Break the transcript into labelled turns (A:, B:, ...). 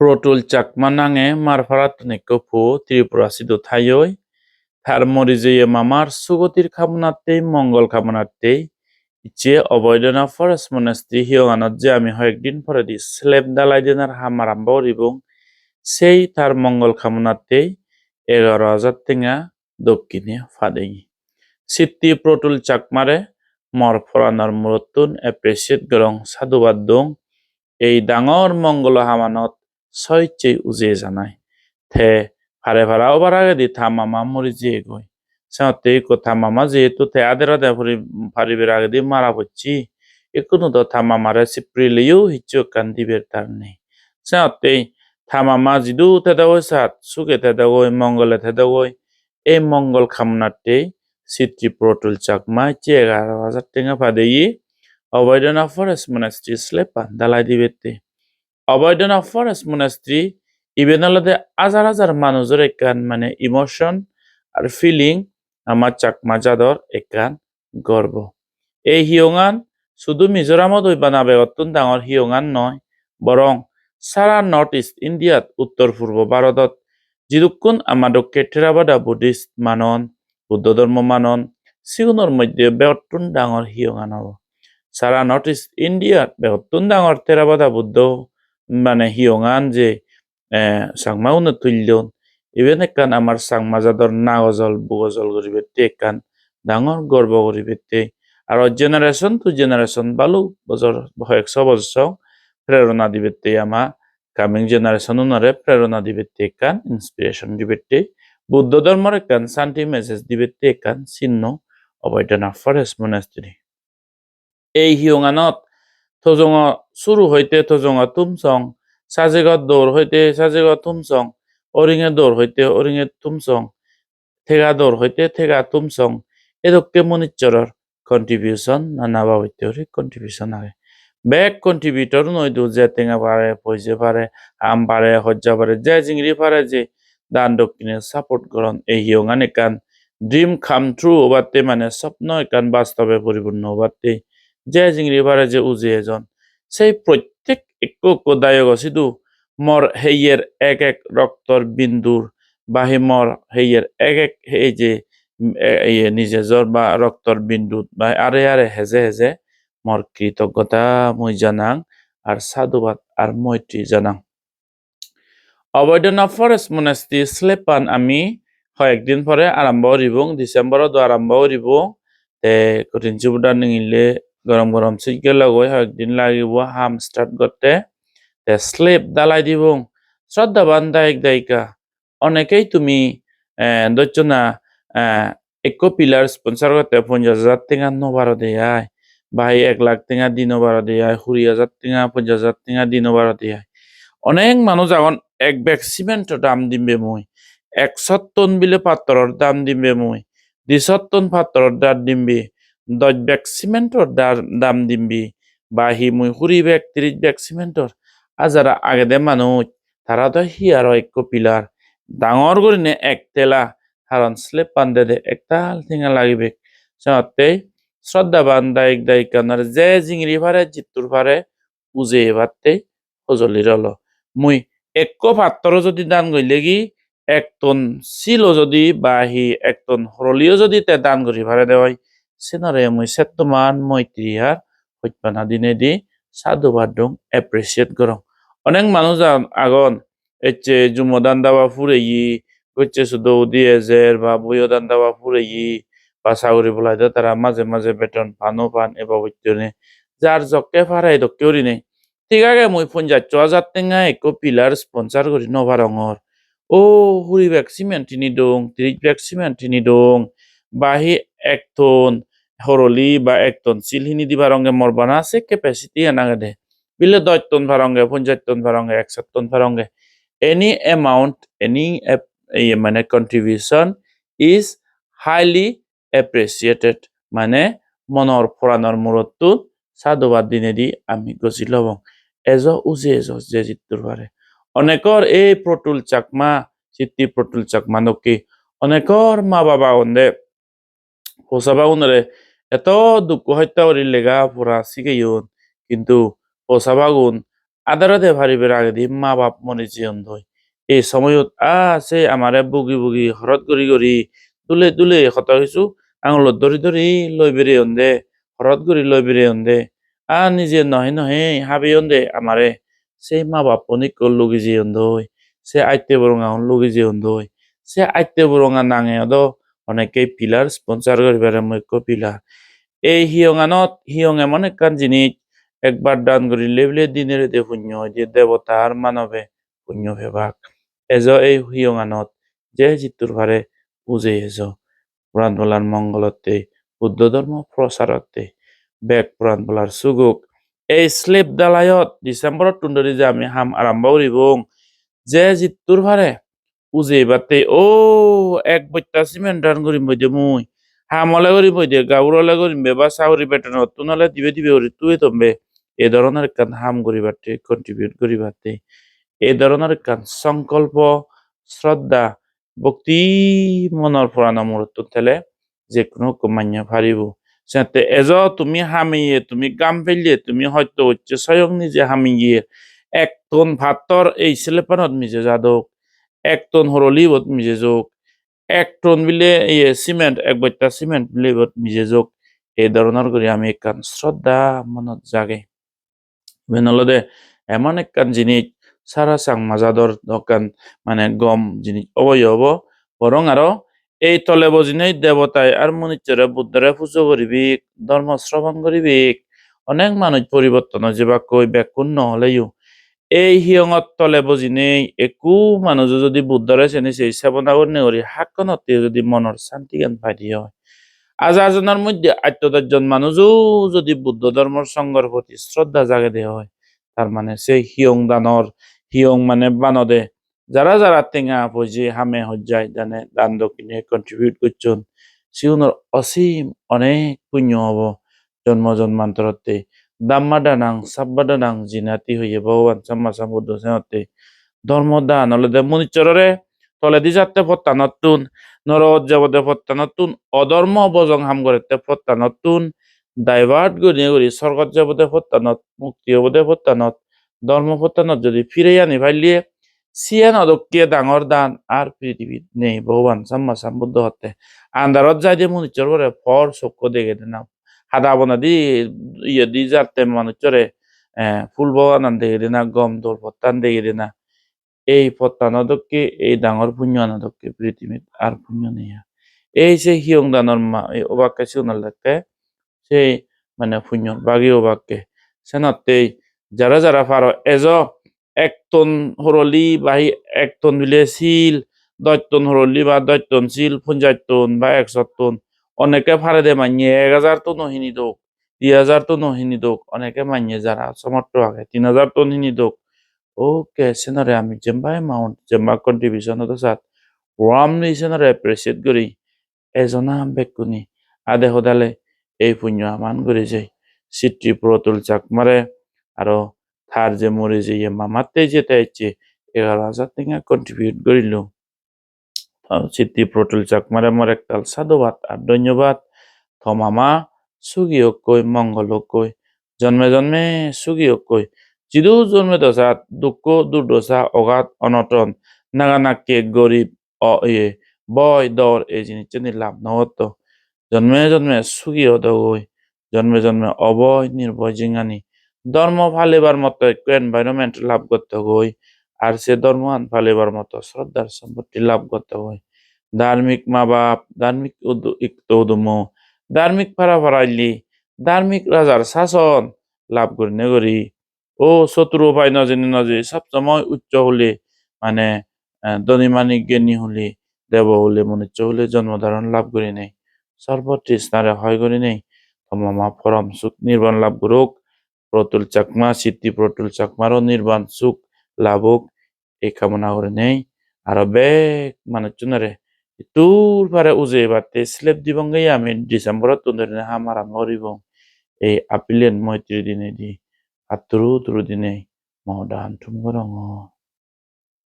A: Protul chakma nange marfarat neko pu Tripura sido thayoi thar morize mamar sugotir kamunate mongol kamunate ইচ্ছে অবৈধনা forest monastery হিওগানত যে আমি কয়েকদিন পরে দি slave Dalai দিনার হামারাম্ব এবং সেই তার মঙ্গল কামনাতেই 11,000 টেঙা দক্ষিণে ফাদেই সিদ্ধি প্রটুল চাকমারে মর ফরানোর মুরতুন এপ্রিসিয়েট গরং সাধুবাদ দং এই ডাঙর মঙ্গল হামানত সৈচেই উজে জানায় থে ফারে ফারাও বারাগে দি থামামা মরি যে গই সাথে কথা মামা যেহেতু তে আদের আদে ফারিবের আগে দি মারা পড়ছি একুনো তো থামামারে সিপ্রিলিও হিচো কান্দিবের তার নেই সাথে থামামা জিদু তে দেওয় সাত সুকে তে দেওয় মঙ্গলে তে দেওয় এই মঙ্গল খামনাতে সিটি প্রটুল চাকমা 11,000 টেঙা ফাদেই অবৈধনা ফরেস্ট মনাস্ট্রি স্লেপা দালাই দিবেতে অবৈধনা ফরেস্ট মনাস্ট্রি ইভেন আলাদা হাজার হাজার মানুষের একান মানে ইমোশন আর ফিলিং আমার চাকমা জাদর একান গর্ব এই হিয়ঙান শুধু মিজোরামত হইবা না বেগতুন ডাঙর হিয়ঙান নয় বরং সারা নর্থ ইস্ট ইন্ডিয়াত উত্তর পূর্ব ভারতত যিদুকুন আমাদকে থেরাবাদা বুদ্ধিস্ট মানন বুদ্ধ ধর্ম মানন সিগুনের মধ্যে বেগতুন ডাঙর হিয়ঙান হব সারা নর্থ ইস্ট ইন্ডিয়াত বেগতুন ডাঙর থেরাবাদা বুদ্ধ মানে হিয়ঙান যে সাংমা উন্নত তুল্যন ইভেন একান আমার সাংমা জাদর নাগজল বুগজল গরিবেতে একান ডাঙর গর্ব গরিবেতে আর জেনারেশন টু জেনারেশন বালু বছর 100 বছর প্রেরণা দিবেতে আমা কামিং জেনারেশন উনারে প্রেরণা দিবেতে একান ইন্সপিরেশন দিবেতে বুদ্ধ ধর্মের একান শান্তি মেসেজ দিবেতে একান চিহ্ন অবৈধনা ফরেস্ট মনাস্ট্রি এই হিয়ঙানত থজং শুরু হইতে থজং তুমসং সাজেগত দৌড় হইতে সাজেগত তুমসং অরিঙে দৌড় হইতে অরিঙে তুমসং থেগা দৌড় হইতে থেগা তুমসং এদকে মনিচরর কন্ট্রিবিউশন নানাবা হইতে কন্ট্রিবিউশন আগে ব্যাক কন্ট্রিবিউটর নইদু যে টেঙা পারে পয়সা পারে আম পারে হজ্জা পারে যে জিংরি পারে যে দান দক্ষিণে সাপোর্ট করন এই হিয়ঙান একান ড্রিম কাম ট্রু ওবাতে মানে স্বপ্ন একান বাস্তবে পরিপূর্ণ ওবাতে যে জিংরি পারে যে উজে এজন সেই প্রত্যেক এক দায়ক সিধু মর হেইয়ের এক এক রক্তর বিন্দুর বাহি মর হেইয়ের এক এক এই যে নিজে জ্বর বা রক্তর বিন্দু বা আরে আরে হেজে হেজে মর কৃতজ্ঞতা মই জানাং আর সাধুবাদ আর মৈত্রী জানাং অবৈধনা ফরেস্ট মনাস্ট্রি স্লেপান আমি কয়েকদিন পরে আরম্ভ হরিবং ডিসেম্বরত আরম্ভ হরিবং তে কঠিন চুবুদা নিলে গরম গরম সিকে লগই কয়েকদিন লাগিব হাম স্টার্ট করতে তে স্লেপ দালাই দিবং শ্রদ্ধাবান দায়িক দায়িকা অনেকেই তুমি ধরছো না এক পিলার স্পন্সর করতে 50,000 টেঙা নোবারো দেয় ভাই 1 লাখ টেঙা দিন বারো দেয় 20,000 টেঙা 50,000 টেঙা দিন বারো দেয় অনেক মানুষ এখন এক ব্যাগ সিমেন্টের দাম দিবে মই 100 টন বিলে পাত্রর দাম দিবে মই 200 টন পাত্রর দাম দিবি 10 ব্যাগ সিমেন্টর দাম দিবি বাহি মই 20 ব্যাগ 30 ব্যাগ সিমেন্টর আর যারা আগে দে মানুষ তারা তো হিয়ার এক পিলার ডাঙর করে নে এক তেলা কারণ স্লেপ বান্ধে দে একতাল ঠেঙা লাগিবে সাথে শ্রদ্ধাবান দায়িক দায়িকানার যে জিংরি পারে জিত্তুর পারে উজে এবারতে সজলি রল মুই এক পাত্র যদি দান গইলে কি 1 টন ছিল যদি বাহি 1 টন হরলিও যদি তে দান করি পারে দেওয়াই সেনারে মুই সেত্তমান মৈত্রী আর হইপানা দিনে দি সাধুবাদ দং এপ্রিসিয়েট করং অনেক মানুষ আগন এচ্ছে জুমদান দাওয়া ফুরে হচ্ছে শুধু দিয়েজের বা বইদান দাওয়া ফুরে বা সাগরি বলাই তারা মাঝে মাঝে বেতন পানো পান এবার হইতে যার জকে ফারাই দকেওরি নেই ঠিক আছে মুই 50,000 টেঙা এক পিলার স্পন্সর করি নভারঙর ও 20 ব্যাগ সিমেন্ট নি দং 30 ব্যাগ সিমেন্ট নি দং বাহি 1 টন হরলি বা 1 টন সিলহিনি দিবা রঙে মরবানা আছে ক্যাপাসিটি এনাগে দে বিলে 10 টন ভারঙ্গে 50 টন ভারঙ্গে 100 টন ভারঙ্গে any amount any মানে contribution is highly appreciated মানে মনৰ পুরাণৰ মূরতু সাধুবাদ দিনে দি আমি গছি লব এজো উজে এজো যে জিত্তুর পারে অনেকর এই প্রটুল চাকমা চিত্তি প্রটুল চাকমা নকি অনেকর মা বাবা ওন্দে পোসাবা উনরে এত দুঃখ হত্যা করি লেগা পুরা শিখাইন কিন্তু পোসাবা গুণ আদারতে ভারিবের আগে দি মা বাপ মরে জিয়ন দই এই সময়ত সে আমারে বুগি বুগি হরত গরি দুলে দুলে হত হইছু আঙুলত ধরি ধরি লই বেরে দে হরত গরি লই বেরে দে নিজে নহে নহে হাবি দে আমারে সেই মা বাপ অনিক লুগি জিয়ন দই সে আইতে বরঙা লুগি জিয়ন দই সে আইতে বরঙা নাঙে অনেকে পিলার স্পন্সর করিবারে মুখ্য পিলার এই হিয়ং এমন একখান জিনিস একবার দান করি লেবলে দিনের দে পুণ্য যে দেবতার মানবে পুণ্য ভেবাক এই হিয়ঙানত যে জিতুর ভারে উজে পুরাণ বলার মঙ্গলতে বুদ্ধ ধর্ম প্রসারতে বেগ পুরাণ বলার সুগুক এই স্লেপ দালায়ত ডিসেম্বরত টুন্ডরি যে আমি হাম আরম্ভ করিবং যে জিতুর ভারে উজে বাতে এক বইতা সিমেন্ট রান করিম বইতে মুই হামলে করিম বইতে গাউরলে করিম বা চাউরি বেটন তুনলে দিবে দিবে করি তুই তম্বে এই ধরনের কান হাম করিবাতে কন্ট্রিবিউট করিবাতে এই ধরনের কান সংকল্প শ্রদ্ধা ভক্তি মনৰ পৰা মুহূৰ্ত থেলে যে কোনো কমান্য ফারিব সাথে তুমি হামিয়ে তুমি গাম ফেলিয়ে তুমি হয়তো হচ্ছে স্বয়ং নিজে হামিয়ে 1 টন ভাতর এই ছেলেপানত মিজে যাদক 1 টন হরলি মিজে যোগ 1 টন বিলে সিমেন্ট এক বইটা সিমেন্ট বিলে মিজে যোগ এই ধরনের করে আমি একখান শ্রদ্ধা মনত জাগে বেনলদে এমন একখান জিনিস সারা সাং মাজাদর দোকান মানে গম জিনিস অবয়ব বরং আরো এই তলে বজিনেই দেবতায় আর মনিচরে বুদ্ধরে পুজো করিবিক ধর্ম শ্রবণ করিবিক অনেক মানুষ পরিবর্তন হয়েছে বা কই ব্যাকুণ নহলেও এই হিয়ঙত তলে বজিনেই একো মানুষ যদি বুদ্ধরে চেনি সেই সেবনা করি হাকনতে যদি মনের শান্তি জ্ঞান পাই হয় আজাজনের মধ্যে আত্মদর্জন মানুষও যদি বুদ্ধ ধর্মের সঙ্গর প্রতি শ্রদ্ধা জাগে দেওয়া হয় তার মানে সেই হিয়ং দানর হিয়ং মানে বানদে যারা যারা টেঙা পুঁজি হামে হজ্জায় দানে দান দক্ষিণে কন্ট্রিবিউট করছেন সিউনের অসীম অনেক পুণ্য হব জন্ম জন্মান্তরতে দাম্মা দানাং সাব্বা দানাং জিনাতি হইয়ে ভগবান সাম্মা সাম্বুদ্ধ সেনতে ধর্ম দান হলে মনিচরে তলে দি যাতে পত্তা নতুন নরদ যাবতে পত্তা নতুন অধর্ম অবজং হাম করতে পত্তা নতুন ডাইভার্ট করি স্বর্গত যাবতে পত্তানত মুক্তি হবতে পত্তানত ধর্ম পত্তানত যদি ফিরে আনি ফাইলিয়ে সিয়ান অদক্কিয়ে ডাঙর দান আর পৃথিবীত নেই ভগবান সাম্মা সাম্বুদ্ধ হতে আন্দারত যাই দিয়ে মনিচর করে ফর চক্ষ দেখে দিনাম হাদা বনা দি দি যাতে মানুষরে ফুল ভগবান দেখে দিনা গম দোল পত্তান দেখে দিনা এই পত্তানদককে এই ডাঙর পুণ্য আনাদককে পৃথিবীত আর পুণ্য নেই এই যে হিয়ং দানর মা এই অবাক্যে শুনাল দেখতে সেই মানে পুণ্য বাগি অবাক্যে সেনতেই যারা যারা পারো 1 টন হরলি বাহি 1 টন বিলে শিল 10 টন হরলি বা 10 টন শিল 50 টন বা 100 টন অনেকে ফারে দে মানিয়ে 1000 টন হিনি দোক 2000 টন হিনি দোক অনেকে মানিয়ে যারা সমর্থ আগে 3000 টন হিনি দোক oke senare আমি jemba amount jemba contribution to sat warmly senare appreciate gori ezona bekuni ade hodale এই পুণ্য আমান করে যাই সিটি প্রতুল চাকমারে আরো থার যে মরে যে মামাতে যেতে ইচ্ছে 11,000 টাকা কন্ট্রিবিউট করিল সিটি প্রতুল চাকমারে মর একতাল সাধুবাদ আর ধন্যবাদ থমামা সুগিও কই মঙ্গল কই জন্মে জন্মে সুগিও কই জিদু জন্মে দশা দুঃখ দুর্দশা অগাধ অনটন নাগানাকে গরিব বয় দর এই জিনিসটা লাভ নহত জন্মে জন্মে সুখী হতে হই জন্মে জন্মে অবয় নির্ভয় জিঙ্গানি ধর্ম ফালিবার মতো একটু এনভায়রনমেন্ট লাভ করতে হই আর সে ধর্ম ফালিবার মতো শ্রদ্ধার সম্পত্তি লাভ করতে হয় ধার্মিক মা বাপ ধার্মিক উদম ধার্মিক ফারা ফারাইলি ধার্মিক রাজার শাসন লাভ করি নে করি শত্রু উপায় নজে সবসময় উচ্চ হলে মানে ধনী মানিক জ্ঞানী হলে দেব হলে মনুষ্য হলে জন্মধারণ লাভ করি নেই সর্বতৃষ্ণারে হয় করি নেই তোমামা পরম সুখ নির্বাণ লাভ করুক প্রতুল চাকমা সিদ্ধি প্রতুল চাকমারও নির্বাণ সুখ লাভ হোক এই কামনা করে নেই আর বেগ মানুষজনরে তোর পারে উজে বাতে স্লেপ দিবঙ্গাই আমি ডিসেম্বরত তুন্দরে হামার মরিব এই আপিলেন মৈত্রী দিনে দি আত্রু তুরু দিনে মহদান তুম